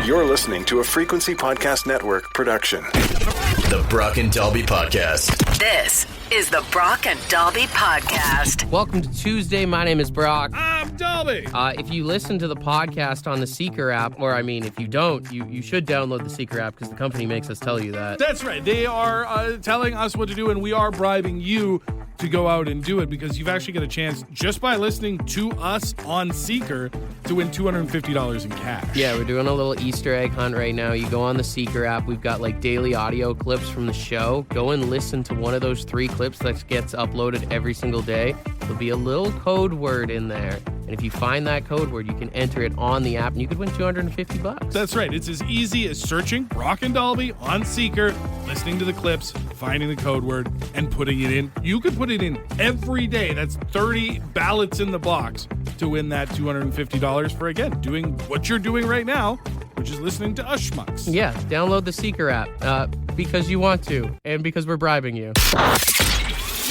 You're listening to a Frequency Podcast Network production. The Brock and Dalby Podcast. This is the Brock and Dalby Podcast. Welcome to Tuesday. My name is Brock. I'm Dalby. If you listen to the podcast on the Seeker app, or I mean, if you don't, you should download the Seeker app because the company makes us tell you that. That's right. They are telling us what to do, and we are bribing you to go out and do it because you've actually got a chance just by listening to us on Seeker to win $250 in cash. Yeah, we're doing a little Easter egg hunt right now. You go on the Seeker app. We've got like daily audio clips from the show. Go and listen to one of those 3 clips that gets uploaded every single day. There'll be a little code word in there. And if you find that code word, you can enter it on the app and you could win $250. That's right. It's as easy as searching Brock and Dalby on Seeker, listening to the clips, finding the code word, and putting it in. You could put it in every day. That's 30 ballots in the box to win that $250 for, again, doing what you're doing right now, which is listening to us schmucks. Yeah, download the Seeker app because you want to and because we're bribing you.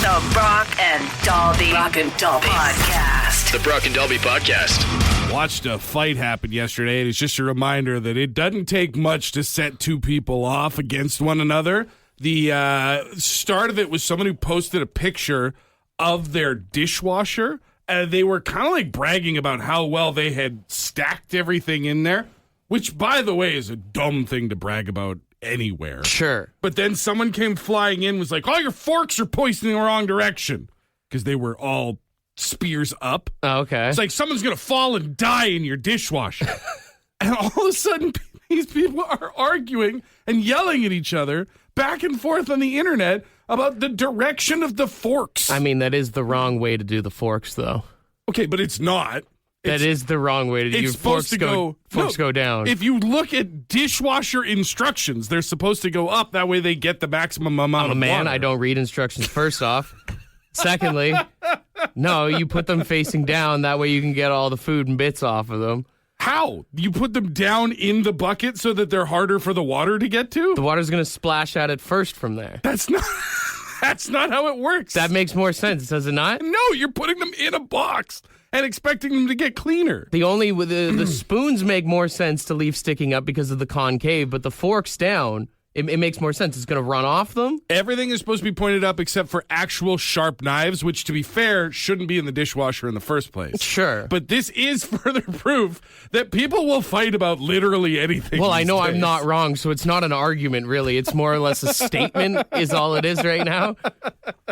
The Brock and Dalby Podcast. The Brock and Dalby Podcast. Watched a fight happen yesterday, and it's just a reminder that it doesn't take much to set 2 people off against one another. The start of it was someone who posted a picture of their dishwasher, and they were kind of like bragging about how well they had stacked everything in there, which, by the way, is a dumb thing to brag about anywhere. Sure. But then someone came flying in, was like, "All your forks are pointing in the wrong direction," because they were all spears up. Oh, okay. It's like someone's going to fall and die in your dishwasher. And all of a sudden, these people are arguing and yelling at each other back and forth on the internet about the direction of the forks. I mean, that is the wrong way to do the forks, though. Okay, but it's not. That is the wrong way to do. It's supposed to go. Forks go down. If you look at dishwasher instructions, they're supposed to go up. That way, they get the maximum amount of man, water. I don't read instructions. First off, secondly, no, you put them facing down. That way, you can get all the food and bits off of them. How? You put them down in the bucket so that they're harder for the water to get to? The water's going to splash at it first from there. That's not. That's not how it works. That makes more sense, does it not? No, you're putting them in a box and expecting them to get cleaner. The spoons make more sense to leave sticking up because of the concave, but the forks down, it makes more sense. It's going to run off them. Everything is supposed to be pointed up except for actual sharp knives, which, to be fair, shouldn't be in the dishwasher in the first place. Sure. But this is further proof that people will fight about literally anything. Well, I know days. I'm not wrong, so it's not an argument, really. It's more or less a statement is all it is right now.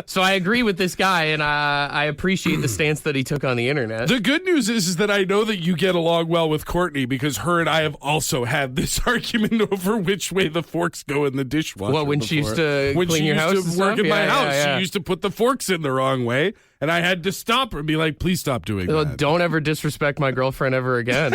So I agree with this guy, and I appreciate the stance that he took on the internet. The good news is that I know that you get along well with Courtney because her and I have also had this argument over which way the forks go in the dishwasher. What, when before. she used to when clean she your used house to and work stuff? in my Yeah, house, yeah. she used to put the forks in the wrong way, and I had to stop her and be like, "Please stop doing that." Don't ever disrespect my girlfriend ever again.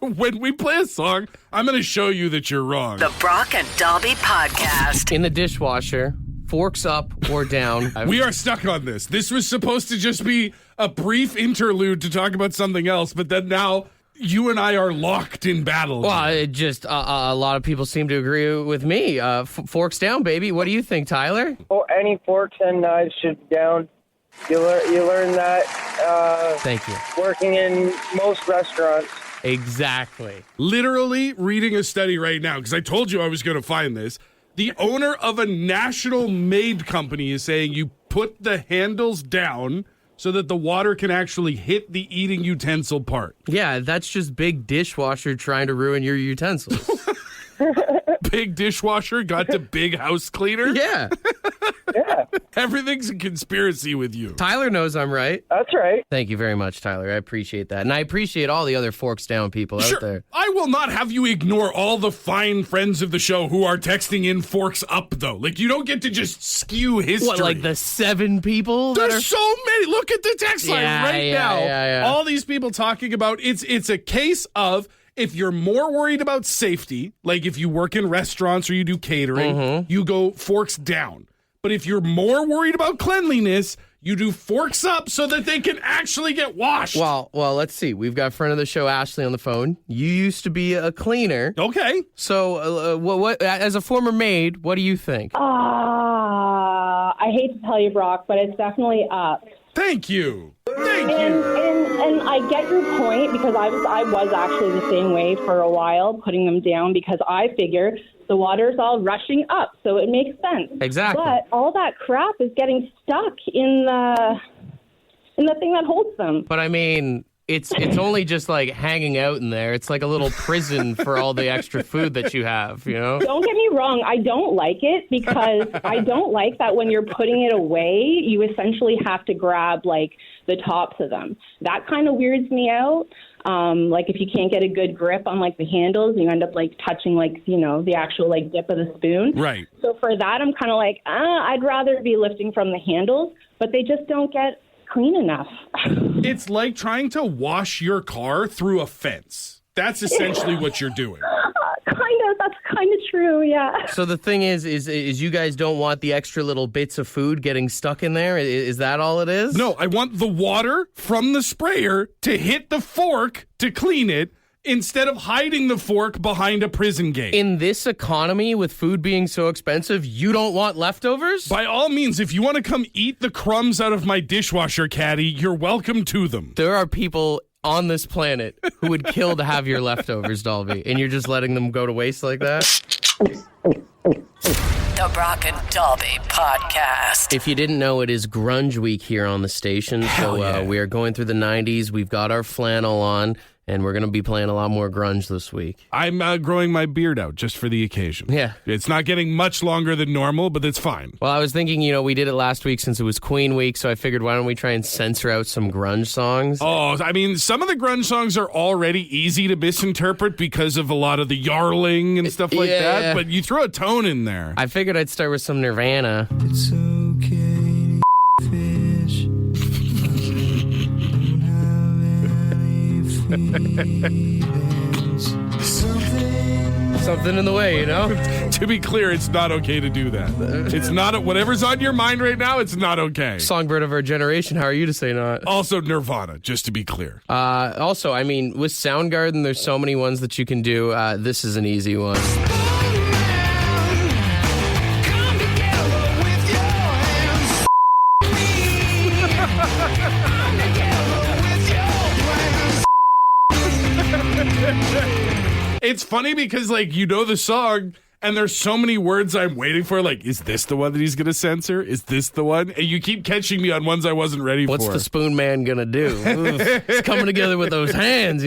When we play a song, I'm going to show you that you're wrong. The Brock and Dalby Podcast. In the dishwasher, forks up or down. We are stuck on this. This was supposed to just be a brief interlude to talk about something else, but then now you and I are locked in battle. Well, it just a lot of people seem to agree with me. Forks down, baby. What do you think, Tyler? Oh, any forks and knives should be down. You learn that Thank you. working in most restaurants. Exactly. Literally reading a study right now, because I told you I was going to find this. The owner of a national maid company is saying you put the handles down so that the water can actually hit the eating utensil part. Yeah, that's just big dishwasher trying to ruin your utensils. Big dishwasher got to big house cleaner. Yeah. Yeah, Everything's a conspiracy with you. Tyler knows I'm right. that's right. Thank you very much, Tyler. I appreciate that. And I appreciate all the other forks down people out there. I will not have you ignore all the fine friends of the show who are texting in forks up, though. Like, you don't get to just skew history. What, like the 7 people that are... There's so many. Look at the text line now. Yeah. All these people talking about it's a case of if you're more worried about safety, like if you work in restaurants or you do catering, you go forks down. But if you're more worried about cleanliness, you do forks up so that they can actually get washed. Well, let's see. We've got friend of the show, Ashley, on the phone. You used to be a cleaner. Okay. So, what as a former maid, what do you think? I hate to tell you, Brock, but it's definitely up. Thank you. And And I get your point because I was actually the same way for a while, putting them down because I figure the water's all rushing up, so it makes sense. Exactly. But all that crap is getting stuck in the thing that holds them. But I mean, it's only just like hanging out in there. It's like a little prison for all the extra food that you have, you know? Don't get me wrong. I don't like it because I don't like that when you're putting it away, you essentially have to grab like the tops of them. That kind of weirds me out. Like if you can't get a good grip on like the handles, you end up like touching like, you know, the actual like dip of the spoon. Right. So for that, I'm kind of like, I'd rather be lifting from the handles, but they just don't get clean enough. It's like trying to wash your car through a fence. That's essentially what you're doing. That's kind of true, yeah. So the thing is you guys don't want the extra little bits of food getting stuck in there? Is that all it is? No, I want the water from the sprayer to hit the fork to clean it instead of hiding the fork behind a prison gate. In this economy, with food being so expensive, you don't want leftovers? By all means, if you want to come eat the crumbs out of my dishwasher caddy, you're welcome to them. There are people on this planet who would kill to have your leftovers, Dalby, and you're just letting them go to waste like that? The Brock and Dalby Podcast. If you didn't know, it is Grunge Week here on the station. We are going through the 90s. We've got our flannel on, and we're going to be playing a lot more grunge this week. I'm growing my beard out just for the occasion. Yeah. It's not getting much longer than normal, but it's fine. Well, I was thinking, we did it last week since it was Queen Week, so I figured why don't we try and censor out some grunge songs? Oh, I mean, some of the grunge songs are already easy to misinterpret because of a lot of the yarling and stuff like that, but you throw a tone in there. I figured I'd start with some Nirvana. It's okay to fish. Something in the way, To be clear, it's not okay to do that. It's not, whatever's on your mind right now, it's not okay. Songbird of our generation, how are you to say not? Also Nirvana, just to be clear. Also, I mean, with Soundgarden, there's so many ones that you can do. This is an easy one. It's funny because, the song, and there's so many words I'm waiting for. Like, is this the one that he's going to censor? Is this the one? And you keep catching me on ones I wasn't ready What's for. the Spoon Man going to do? Oof. It's coming together with those hands,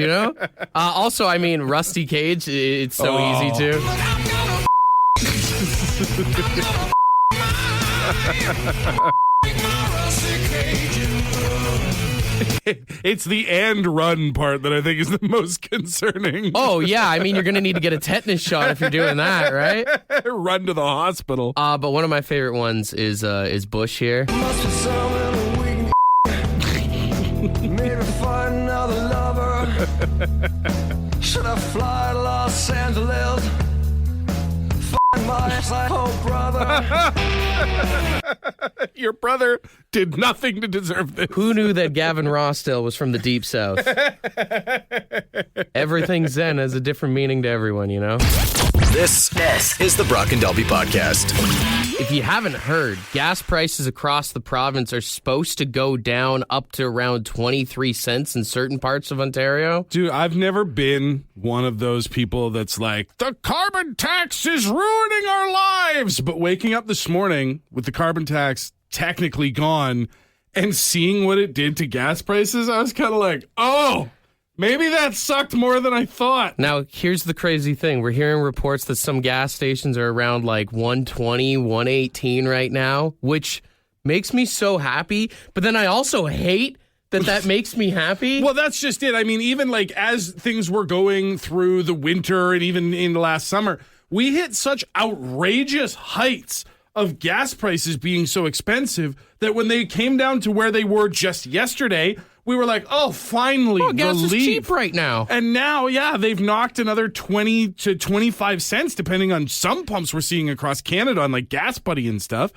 Also, I mean, Rusty Cage, it's so easy, too. It's the and run part that I think is the most concerning. Oh, yeah. I mean, you're going to need to get a tetanus shot if you're doing that, right? Run to the hospital. But one of my favorite ones is Bush here. Maybe find another lover. Should I fly to Los Angeles? Find my psycho brother. Your brother did nothing to deserve this. Who knew that Gavin Rossdale was from the Deep South? Everything Zen has a different meaning to everyone, This is the Brock and Dalby Podcast. If you haven't heard, gas prices across the province are supposed to go down up to around 23 cents in certain parts of Ontario. Dude, I've never been one of those people that's like, the carbon tax is ruining our lives. But waking up this morning with the carbon tax technically gone and seeing what it did to gas prices, I was kind of like, oh, maybe that sucked more than I thought. Now, here's the crazy thing. We're hearing reports that some gas stations are around like 120, 118 right now, which makes me so happy. But then I also hate that makes me happy. Well, that's just it. I mean, even as things were going through the winter and even in the last summer, we hit such outrageous heights of gas prices being so expensive that when they came down to where they were just yesterday, we were like, oh, finally, gas relief. is cheap right now. And now, they've knocked another 20 to 25 cents, depending on some pumps we're seeing across Canada on Gas Buddy and stuff.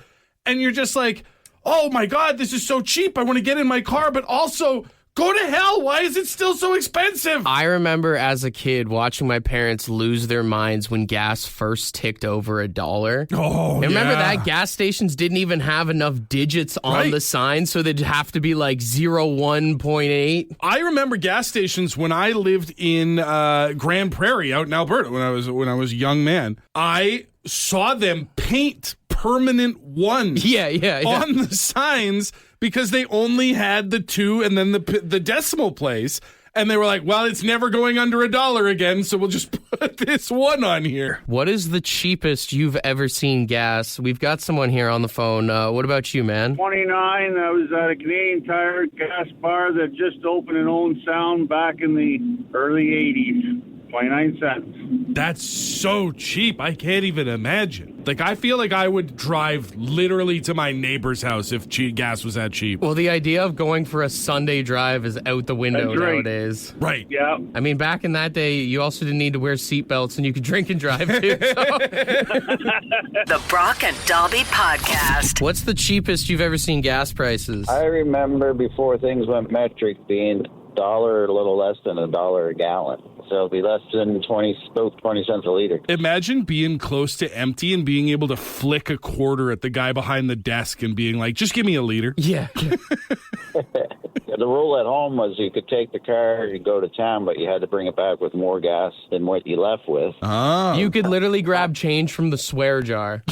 And you're just like, oh my God, this is so cheap. I want to get in my car, but also Go to hell. Why is it still so expensive? I remember as a kid watching my parents lose their minds when gas first ticked over $1. Oh, and remember yeah. that gas stations didn't even have enough digits on Right. the sign, so they'd have to be like 01.8. I remember gas stations when I lived in Grand Prairie out in Alberta when I was a young man. I saw them paint permanent ones Yeah. on the signs because they only had the 2 and then the decimal place. And they were like, well, it's never going under $1 again, so we'll just put this 1 on here. What is the cheapest you've ever seen gas? We've got someone here on the phone. What about you, man? 29, I was at a Canadian Tire gas bar that just opened in Owen Sound back in the early 80s. 29 cents. That's so cheap. I can't even imagine. Like, I feel like I would drive literally to my neighbor's house if gas was that cheap. Well, the idea of going for a Sunday drive is out the window That's right. nowadays. Right. Yeah. I mean, back in that day, you also didn't need to wear seatbelts and you could drink and drive too. So. The Brock and Dalby Podcast. What's the cheapest you've ever seen gas prices? I remember before things went metric being $1, a little less than $1 a gallon. So it'll be less than 20 cents a liter. Imagine being close to empty and being able to flick a quarter at the guy behind the desk and being like, just give me a liter. Yeah. The rule at home was you could take the car and go to town, but you had to bring it back with more gas than what you left with. Oh. You could literally grab change from the swear jar.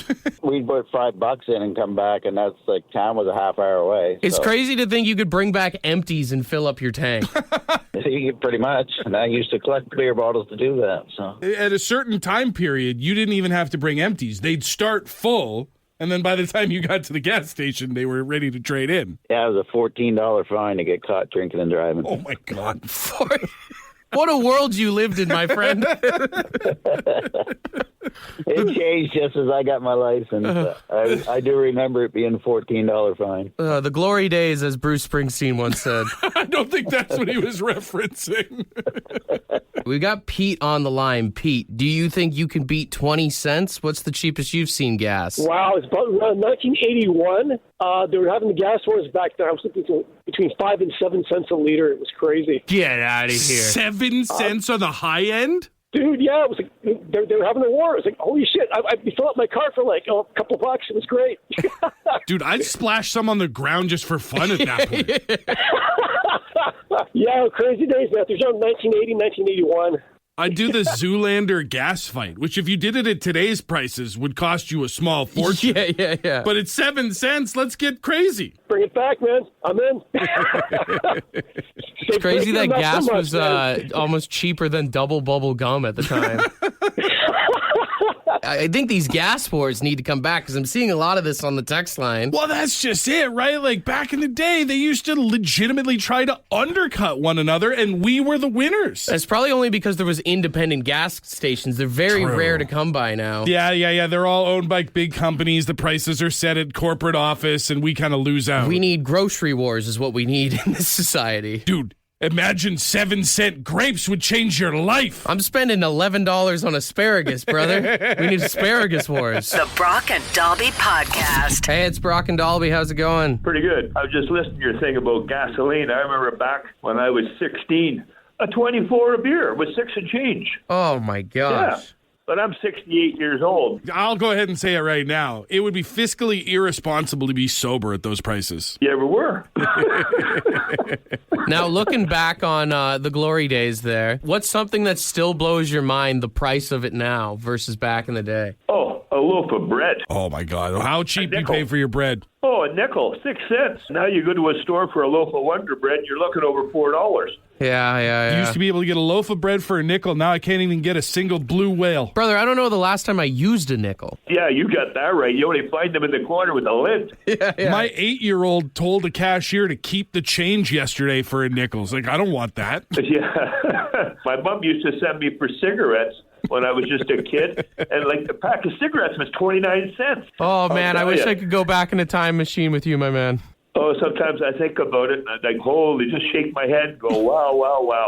We'd put $5 in and come back, and that's like town was a half hour away. It's so. crazy to think you could bring back empties and fill up your tank. Pretty much. And I used to collect beer bottles to do that. So At a certain time period, you didn't even have to bring empties. They'd start full, and then by the time you got to the gas station, they were ready to trade in. yeah, it was a $14 fine to get caught drinking and driving. Oh, my God. What a world you lived in, my friend. It changed just as I got my license. I do remember it being a $14 fine. The glory days, as Bruce Springsteen once said. I don't think that's what he was referencing. We got Pete on the line. Pete, do you think you can beat 20 cents? What's the cheapest you've seen gas? Wow, it's about around 1981. They were having the gas wars back then. I was thinking between 5 and 7 cents a liter. It was crazy. Get out of here. 7 cents on the high end? Dude, yeah, it was like they were having a war. It was like, holy shit! I fill up my car for like a couple bucks. It was great. Dude, I'd splash some on the ground just for fun at that point. Yeah, crazy days, man. There's around 1980, 1981. I'd do the Zoolander gas fight, which if you did it at today's prices would cost you a small fortune. Yeah. But it's 7 cents. Let's get crazy. Bring it back, man. I'm in. It's crazy that Not so gas much, was man. almost cheaper than double bubble gum at the time. I think these gas wars need to come back because I'm seeing a lot of this on the text line. Well, that's just it, right? Like back in the day, they used to legitimately try to undercut one another, and we were the winners. That's probably only because there was independent gas stations. They're very rare to come by now. Yeah. They're all owned by big companies. The prices are set at corporate office, and we kind of lose out. We need grocery wars is what we need in this society. Dude, imagine 7-cent grapes would change your life. I'm spending $11 on asparagus, brother. We need asparagus wars. The Brock and Dalby Podcast. Hey, it's Brock and Dalby. How's it going? Pretty good. I was just listening to your thing about gasoline. I remember back when I was 16, a 24 a beer was 6 and change. Oh, my gosh. Yeah. But I'm 68 years old. I'll go ahead and say it right now. It would be fiscally irresponsible to be sober at those prices. You ever were? Now, looking back on the glory days there, what's something that still blows your mind, the price of it now versus back in the day? Oh, a loaf of bread. Oh, my God. How cheap do you pay for your bread? Oh, a nickel, 6 cents. Now you go to a store for a loaf of Wonder Bread, you're looking over $4. Yeah. You used to be able to get a loaf of bread for a nickel. Now I can't even get a single blue whale. Brother, I don't know the last time I used a nickel. Yeah, you got that right. You only find them in the corner with a lid. Yeah. My 8-year-old told the cashier to keep the change yesterday for a nickel. It's like, I don't want that. Yeah. My mom used to send me for cigarettes when I was just a kid, and like the pack of cigarettes was 29 cents. Oh, man, I wish I could go back in a time machine with you, my man. Oh, sometimes I think about it, and I like, holy, just shake my head and go, wow.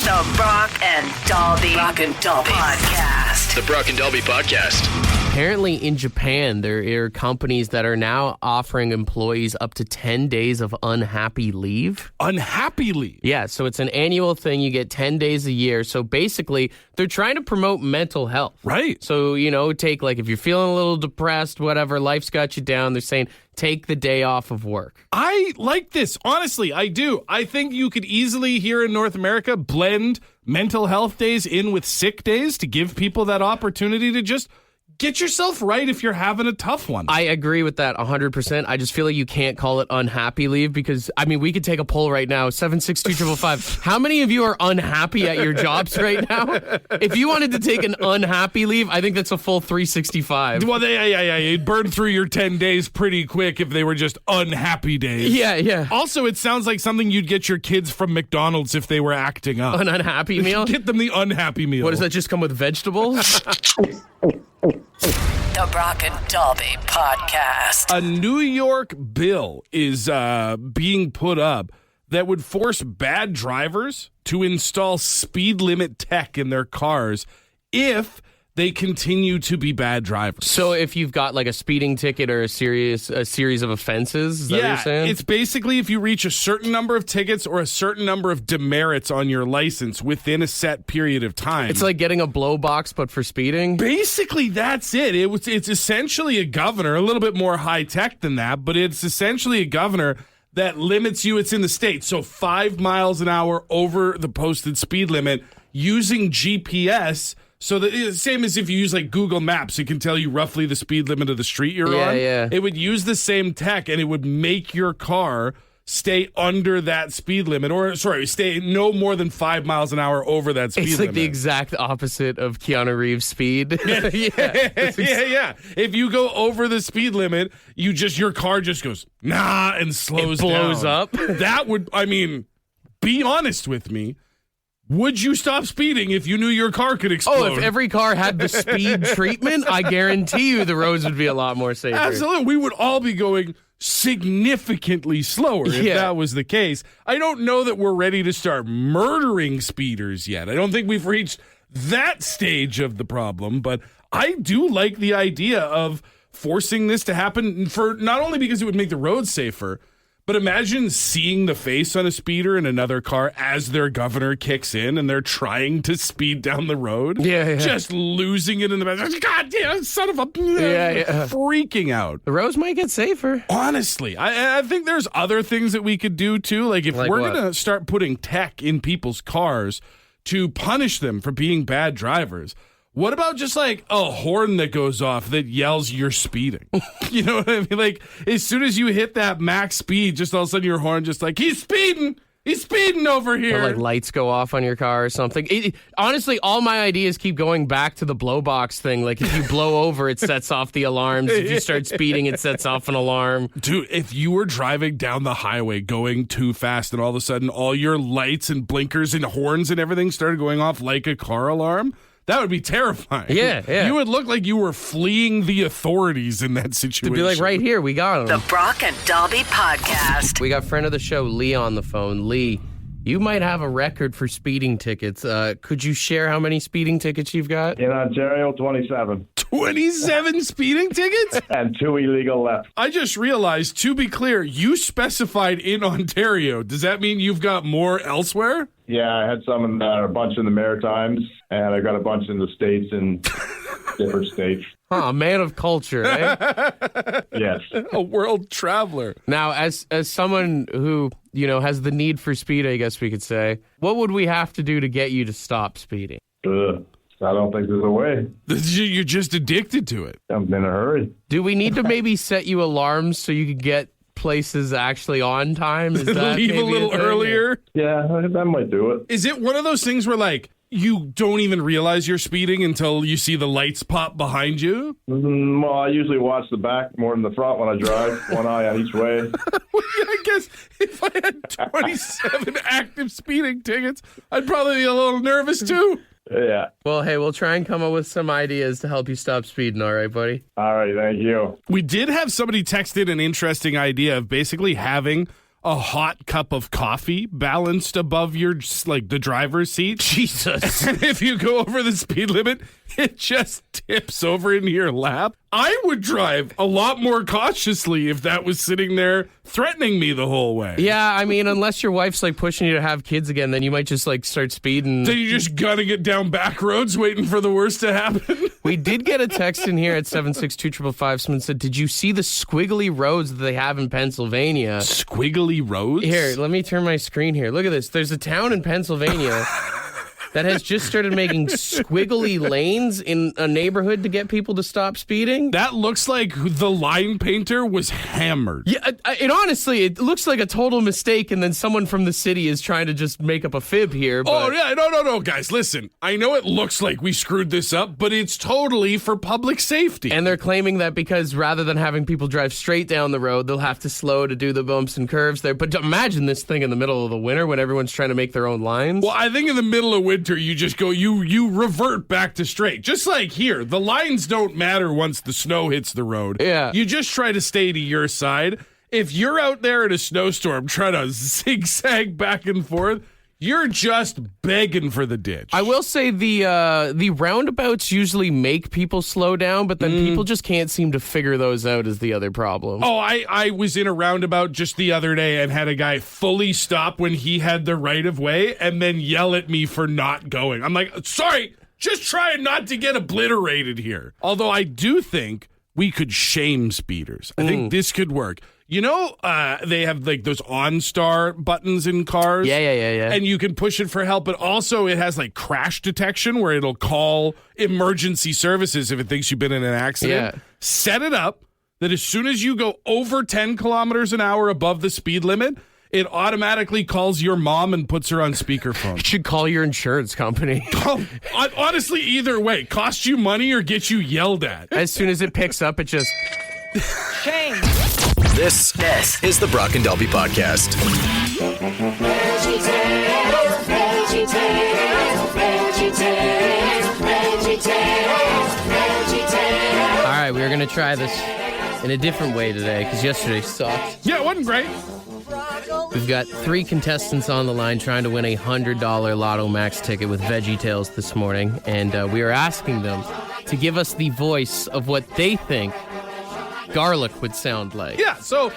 The Brock and Dalby Podcast. The Brock and Dalby Podcast. apparently in Japan, there are companies that are now offering employees up to 10 days of unhappy leave. Unhappy leave? Yeah, so it's an annual thing. You get 10 days a year. So basically, they're trying to promote mental health. Right. So, take like if you're feeling a little depressed, whatever, life's got you down, they're saying take the day off of work. I like this. Honestly, I do. I think you could easily, here in North America, blend mental health days in with sick days to give people that opportunity to just get yourself right if you're having a tough one. I agree with that 100%. I just feel like you can't call it unhappy leave because, we could take a poll right now, 762-555. How many of you are unhappy at your jobs right now? If you wanted to take an unhappy leave, I think that's a full 365. Well, yeah. You'd burn through your 10 days pretty quick if they were just unhappy days. Yeah. Also, it sounds like something you'd get your kids from McDonald's if they were acting up. An unhappy meal? Get them the unhappy meal. What, does that just come with vegetables? The Brock and Dalby Podcast. A New York bill is being put up that would force bad drivers to install speed limit tech in their cars if they continue to be bad drivers. So if you've got like a speeding ticket or a series of offenses, is that what you're saying? It's basically if you reach a certain number of tickets or a certain number of demerits on your license within a set period of time. It's like getting a blow box, but for speeding? Basically, that's it. It's essentially a governor, a little bit more high-tech than that, but it's essentially a governor that limits you. It's in the state, so 5 miles an hour over the posted speed limit using GPS. So the same as if you use like Google Maps, it can tell you roughly the speed limit of the street you're on. Yeah. It would use the same tech, and it would make your car stay under that speed limit, stay no more than 5 miles an hour over that speed limit. It's like the exact opposite of Keanu Reeves' speed. Yeah. If you go over the speed limit, your car just goes, nah, and slows down. It blows up. That would, be honest with me. Would you stop speeding if you knew your car could explode? Oh, if every car had the speed treatment, I guarantee you the roads would be a lot more safer. Absolutely. We would all be going significantly slower if that was the case. I don't know that we're ready to start murdering speeders yet. I don't think we've reached that stage of the problem, but I do like the idea of forcing this to happen for not only because it would make the roads safer, but imagine seeing the face on a speeder in another car as their governor kicks in and they're trying to speed down the road. Yeah. Just losing it in the back. God damn, son of a... Freaking out. The roads might get safer. Honestly, I think there's other things that we could do too. Like if we're going to start putting tech in people's cars to punish them for being bad drivers, what about just like a horn that goes off that yells you're speeding? You know what I mean? Like as soon as you hit that max speed, just all of a sudden your horn just like, he's speeding over here. Or like lights go off on your car or something. Honestly, all my ideas keep going back to the blow box thing. Like if you blow over, it sets off the alarms. If you start speeding, it sets off an alarm. Dude, if you were driving down the highway going too fast and all of a sudden all your lights and blinkers and horns and everything started going off like a car alarm, that would be terrifying. Yeah. You would look like you were fleeing the authorities in that situation. To be like, right here, we got him. The Brock and Dalby Podcast. We got friend of the show, Lee, on the phone. Lee, you might have a record for speeding tickets. Could you share how many speeding tickets you've got? In Ontario, 27. 27 speeding tickets? And 2 illegal left. I just realized, to be clear, you specified in Ontario. Does that mean you've got more elsewhere? Yeah, I had some a bunch in the Maritimes, and I got a bunch in the States and different states. Huh, man of culture, eh? Yes. A world traveler. Now, as someone who, has the need for speed, I guess we could say, what would we have to do to get you to stop speeding? I don't think there's a way. You're just addicted to it. I'm in a hurry. Do we need to maybe set you alarms so you could get places actually on time? Is that leave a little earlier? Yeah, that might do it. Is it one of those things where like you don't even realize you're speeding until you see the lights pop behind you? Well, I usually watch the back more than the front when I drive. One eye on each way. I guess if I had 27 active speeding tickets, I'd probably be a little nervous too. Yeah. Well, hey, we'll try and come up with some ideas to help you stop speeding, all right, buddy? All right, thank you. We did have somebody text in an interesting idea of basically having a hot cup of coffee balanced above your, like, the driver's seat. Jesus. And if you go over the speed limit, it just tips over into your lap. I would drive a lot more cautiously if that was sitting there threatening me the whole way. Yeah, I mean, unless your wife's like pushing you to have kids again, then you might just like start speeding. Then you just gotta get down back roads waiting for the worst to happen. We did get a text in here at 762-555. Someone said, did you see the squiggly roads that they have in Pennsylvania? Squiggly roads? Here, let me turn my screen here. Look at this. There's a town in Pennsylvania that has just started making squiggly lanes in a neighborhood to get people to stop speeding. That looks like the line painter was hammered. Yeah, it looks like a total mistake, and then someone from the city is trying to just make up a fib here. But... Oh, yeah, no, guys, listen. I know it looks like we screwed this up, but it's totally for public safety. And they're claiming that because rather than having people drive straight down the road, they'll have to slow to do the bumps and curves there. But imagine this thing in the middle of the winter when everyone's trying to make their own lines. Well, I think in the middle of winter, you just go, you revert back to straight. Just like here, the lines don't matter once the snow hits the road. Yeah. You just try to stay to your side. If you're out there in a snowstorm trying to zigzag back and forth, you're just begging for the ditch. I will say the roundabouts usually make people slow down, but then people just can't seem to figure those out is the other problem. Oh, I was in a roundabout just the other day and had a guy fully stop when he had the right of way and then yell at me for not going. I'm like, sorry, just trying not to get obliterated here. Although I do think we could shame speeders. I think this could work. You know, they have like those OnStar buttons in cars. Yeah. And you can push it for help, but also it has like crash detection where it'll call emergency services if it thinks you've been in an accident. Yeah. Set it up that as soon as you go over 10 kilometers an hour above the speed limit, it automatically calls your mom and puts her on speakerphone. You should call your insurance company. Honestly, either way, cost you money or get you yelled at. As soon as it picks up, it just... Shame. This is the Brock and Dalby Podcast. All right, we're going to try this in a different way today because yesterday sucked. Yeah, it wasn't great. We've got 3 contestants on the line trying to win a $100 Lotto Max ticket with VeggieTales this morning, and we are asking them to give us the voice of what they think garlic would sound like. Yeah, so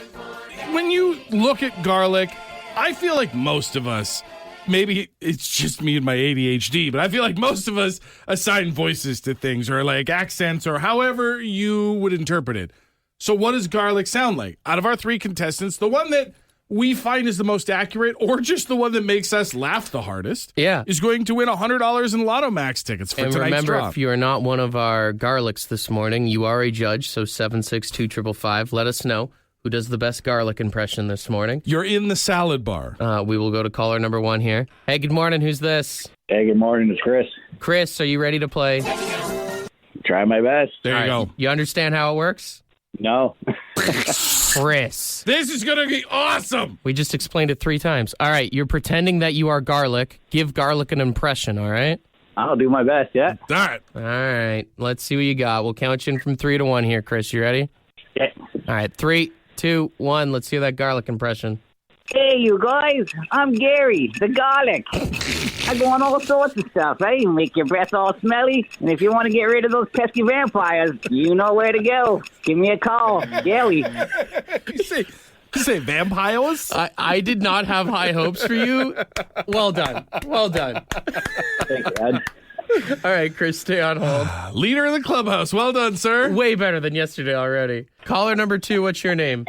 when you look at garlic, I feel like most of us, maybe it's just me and my ADHD, but I feel like most of us assign voices to things or like accents or however you would interpret it. So what does garlic sound like? Out of our 3 contestants, the one that we find is the most accurate or just the one that makes us laugh the hardest is going to win $100 in Lotto Max tickets for tonight's remember, drop. if you are not one of our garlics this morning, you are a judge, so 762-555. Let us know who does the best garlic impression this morning. You're in the salad bar. We will go to caller number 1 here. Hey, good morning. Who's this? Hey, good morning. It's Chris. Chris, are you ready to play? Try my best. There you go. You understand how it works? No. Chris. This is going to be awesome. We just explained it 3 times. All right, you're pretending that you are garlic. Give garlic an impression, all right? I'll do my best, yeah. All right. All right, let's see what you got. We'll count you in from 3 to 1 here, Chris. You ready? Yeah. All right, 3, 2, 1. Let's hear that garlic impression. Hey, you guys. I'm Gary, the garlic. I go on all sorts of stuff, eh? Make your breath all smelly. And if you want to get rid of those pesky vampires, you know where to go. Give me a call. Gary. You say vampires? I did not have high hopes for you. Well done. Well done. Thank you, Ed. All right, Chris, stay on hold. Leader of the clubhouse. Well done, sir. Way better than yesterday already. Caller number 2, what's your name?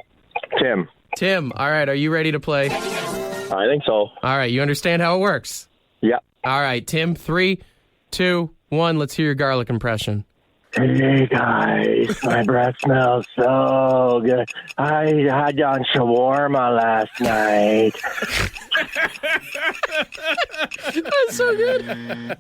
Tim. Tim. All right, are you ready to play? I think so. All right, you understand how it works? Yeah. All right, Tim, 3, 2, 1. Let's hear your garlic impression. Hey, guys. My breath smells so good. I had on shawarma last night. That's so good.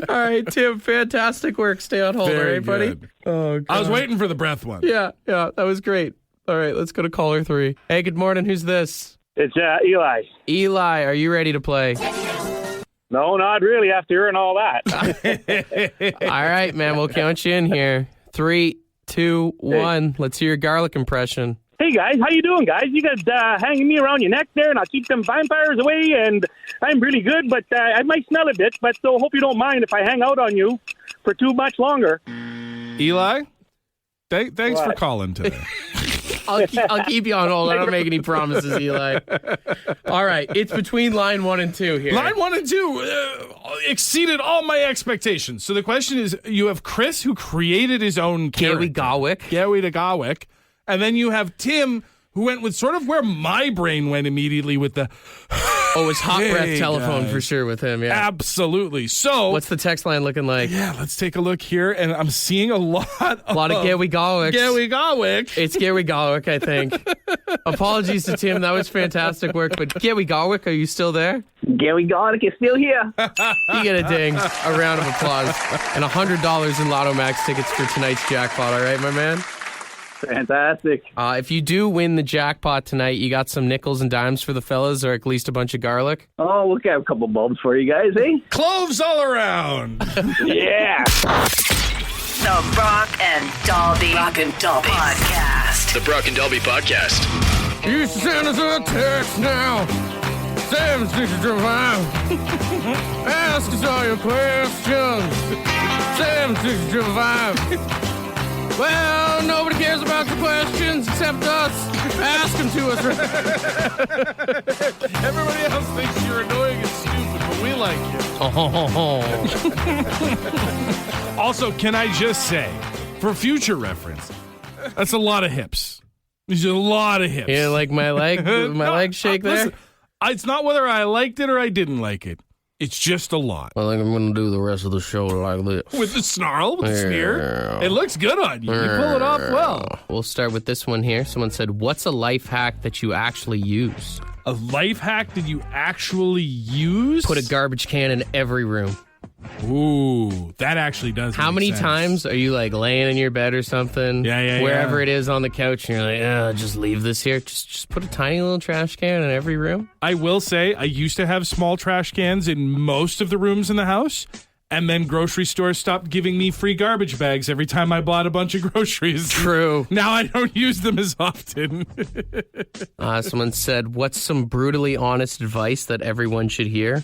All right, Tim, fantastic work. Stay on hold, Very all right, buddy? good. Oh, God. I was waiting for the breath one. Yeah, that was great. All right, let's go to caller 3. Hey, good morning. Who's this? It's Eli. Eli, are you ready to play? No, not really after hearing all that. All right, man, we'll count you in here. 3, 2, 1. Let's hear your garlic impression. Hey guys, how you doing, guys? You guys hanging me around your neck there, and I'll keep them vampires away. And I'm really good, but I might smell a bit. But so hope you don't mind if I hang out on you for too much longer. Eli, thanks for calling today. I'll keep you on hold. I don't make any promises, Eli. All right, it's between line 1 and 2 here. Line 1 and 2 exceeded all my expectations. So the question is, you have Chris, who created his own character. Gawi the Gawick. And then you have Tim, who went with sort of where my brain went immediately with the... Oh, it's hot breath telephone for sure with him, yeah. Absolutely. So... What's the text line looking like? Yeah, let's take a look here. And I'm seeing a lot of Gawi Gawicks. Gawi Gawick. It's Gawi Gawick, I think. Apologies to Tim. That was fantastic work. But Gawi Gawick, are you still there? Gawi Gawick is still here. You get a ding, a round of applause, and $100 in Lotto Max tickets for tonight's jackpot. All right, my man? Fantastic. If you do win the jackpot tonight, you got some nickels and dimes for the fellas, or at least a bunch of garlic? Oh, we'll get a couple bulbs for you guys, eh? Cloves all around. Yeah. The Brock and Dalby Podcast. The Brock and Dalby Podcast. You send us a text now. 765. Ask us all your questions. 765. Well, nobody cares about your questions except us. Ask them to us. Everybody else thinks you're annoying and stupid, but we like you. Also, can I just say, for future reference, that's a lot of hips. There's a lot of hips. Yeah, like my leg, leg shake there? Listen, it's not whether I liked it or I didn't like it. It's just a lot. I think I'm going to do the rest of the show like this. With the snarl, with the sneer. It looks good on you. You pull it off well. We'll start with this one here. Someone said, what's a life hack that you actually use? A life hack that you actually use? Put a garbage can in every room. Ooh, that actually does How make many sense. times are you like laying in your bed or something? Wherever it is on the couch, and you're like, just leave this here. Just put a tiny little trash can in every room. I will say, I used to have small trash cans in most of the rooms in the house, and then grocery stores stopped giving me free garbage bags every time I bought a bunch of groceries. True. Now I don't use them as often. Someone said, what's some brutally honest advice that everyone should hear?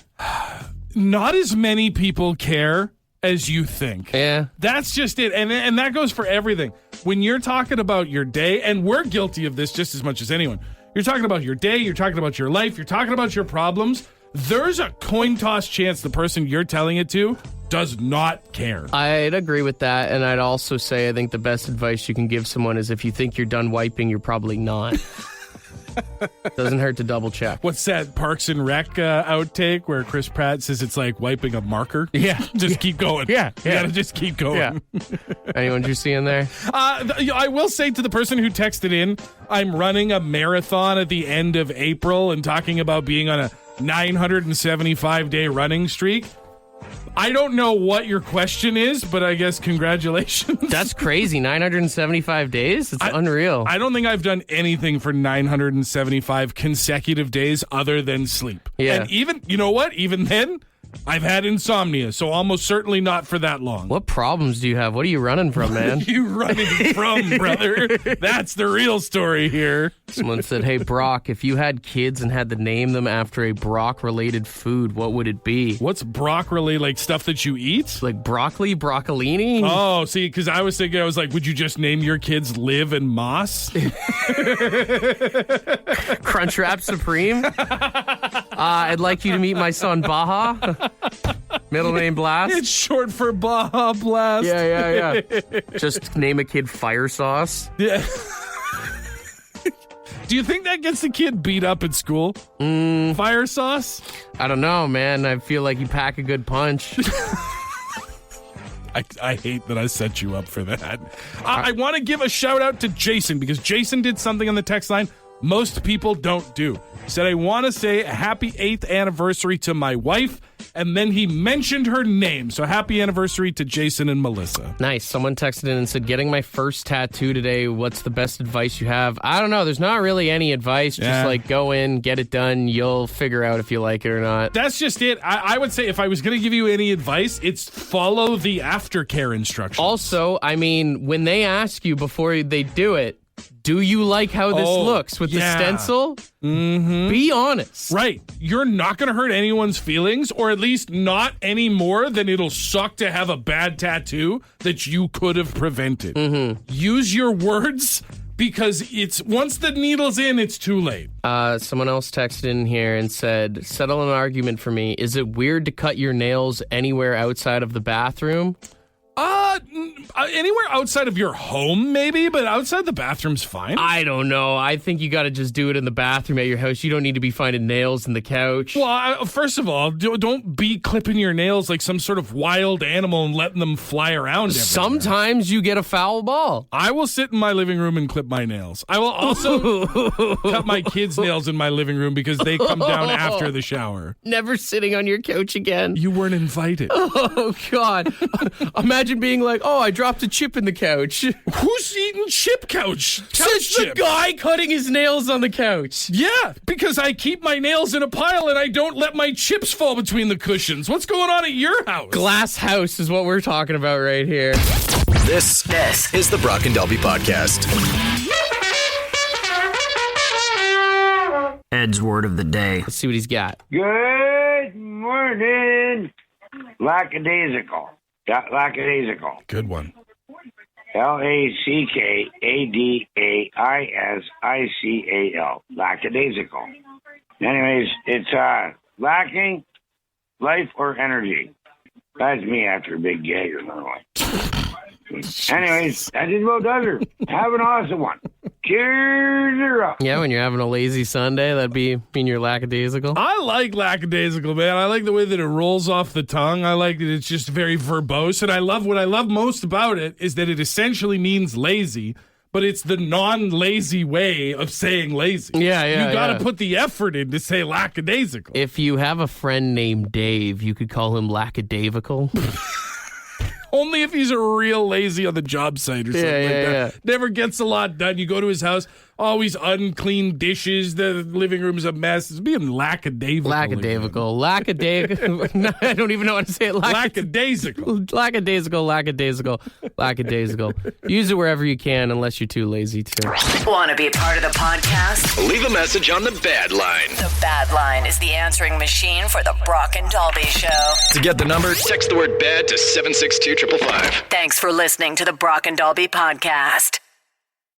Not as many people care as you think. Yeah. That's just it. And that goes for everything. When you're talking about your day, and we're guilty of this just as much as anyone, you're talking about your day, you're talking about your life, you're talking about your problems, there's a coin toss chance the person you're telling it to does not care. I'd agree with that, and I'd also say I think the best advice you can give someone is if you think you're done wiping, you're probably not. Doesn't hurt to double check. What's that Parks and Rec outtake where Chris Pratt says it's like wiping a marker? Yeah. Just keep going. Yeah. You gotta just keep going. Yeah. Anyone you see in there? I will say to the person who texted in, I'm running a marathon at the end of April and talking about being on a 975-day running streak. I don't know what your question is, but I guess congratulations. That's crazy. 975 days? It's unreal. I don't think I've done anything for 975 consecutive days other than sleep. Yeah. And even, you know what? Even then, I've had insomnia, so almost certainly not for that long. What problems do you have? What are you running from, man? What are you running from, brother? That's the real story here. Someone said, hey, Brock, if you had kids and had to name them after a Brock-related food, what would it be? What's Brock-related? Like stuff that you eat? Like broccoli, broccolini? Oh, see, because I was thinking, I was like, would you just name your kids Liv and Moss? Crunchwrap Supreme? I'd like you to meet my son, Baja. Middle name Blast. It's short for Baja Blast. Yeah. Just name a kid Fire Sauce. Yeah. Do you think that gets the kid beat up at school? Fire Sauce? I don't know, man. I feel like you pack a good punch. I hate that I set you up for that. I want to give a shout out to Jason because Jason did something on the text line most people don't do. He said, I want to say a happy 8th anniversary to my wife, and then he mentioned her name. So happy anniversary to Jason and Melissa. Nice. Someone texted in and said, getting my first tattoo today. What's the best advice you have? I don't know. There's not really any advice. Just like go in, get it done. You'll figure out if you like it or not. That's just it. I would say if I was going to give you any advice, it's follow the aftercare instructions. Also, I mean, when they ask you before they do it, Do you like how this looks with the stencil? Mm-hmm. Be honest. Right. You're not going to hurt anyone's feelings, or at least not any more than it'll suck to have a bad tattoo that you could have prevented. Mm-hmm. Use your words, because it's once the needle's in, it's too late. Someone else texted in here and said, settle an argument for me. Is it weird to cut your nails anywhere outside of the bathroom? Anywhere outside of your home, maybe, but outside the bathroom's fine. I don't know. I think you got to just do it in the bathroom at your house. You don't need to be finding nails in the couch. Well, first of all, don't be clipping your nails like some sort of wild animal and letting them fly around everywhere. Sometimes you get a foul ball. I will sit in my living room and clip my nails. I will also cut my kids' nails in my living room because they come down after the shower. Never sitting on your couch again. You weren't invited. Oh, God. Imagine being like, oh, I dropped a chip in the couch. Who's eating chip couch? Says the guy cutting his nails on the couch. Yeah, because I keep my nails in a pile and I don't let my chips fall between the cushions. What's going on at your house? Glass house is what we're talking about right here. This is the Brock and Dalby Podcast. Ed's word of the day. Let's see what he's got. Good morning. Lackadaisical. Lackadaisical. Good one. Lackadaisical. Lackadaisical. Anyways, it's lacking life or energy. That's me after a big gag or another one. Anyways, that just about does her. Have an awesome one. Cheers her up. Yeah, when you're having a lazy Sunday, that'd mean you're lackadaisical. I like lackadaisical, man. I like the way that it rolls off the tongue. I like that it's just very verbose. And what I love most about it is that it essentially means lazy, but it's the non-lazy way of saying lazy. Yeah. You got to put the effort in to say lackadaisical. If you have a friend named Dave, you could call him lackadavical. Only if he's a real lazy on the job site or something like that. Yeah. Never gets a lot done. You go to his house, always unclean dishes. The living room's a mess. It's being lackadaisical. Lackadaisical. I don't even know how to say it. Lackadaisical. Lackadaisical. Use it wherever you can, unless you're too lazy to. Want to be a part of the podcast? Leave a message on the Bad Line. The Bad Line is the answering machine for the Brock and Dalby Show. To get the number, text the word BAD to 762-555. Thanks for listening to the Brock and Dalby Podcast.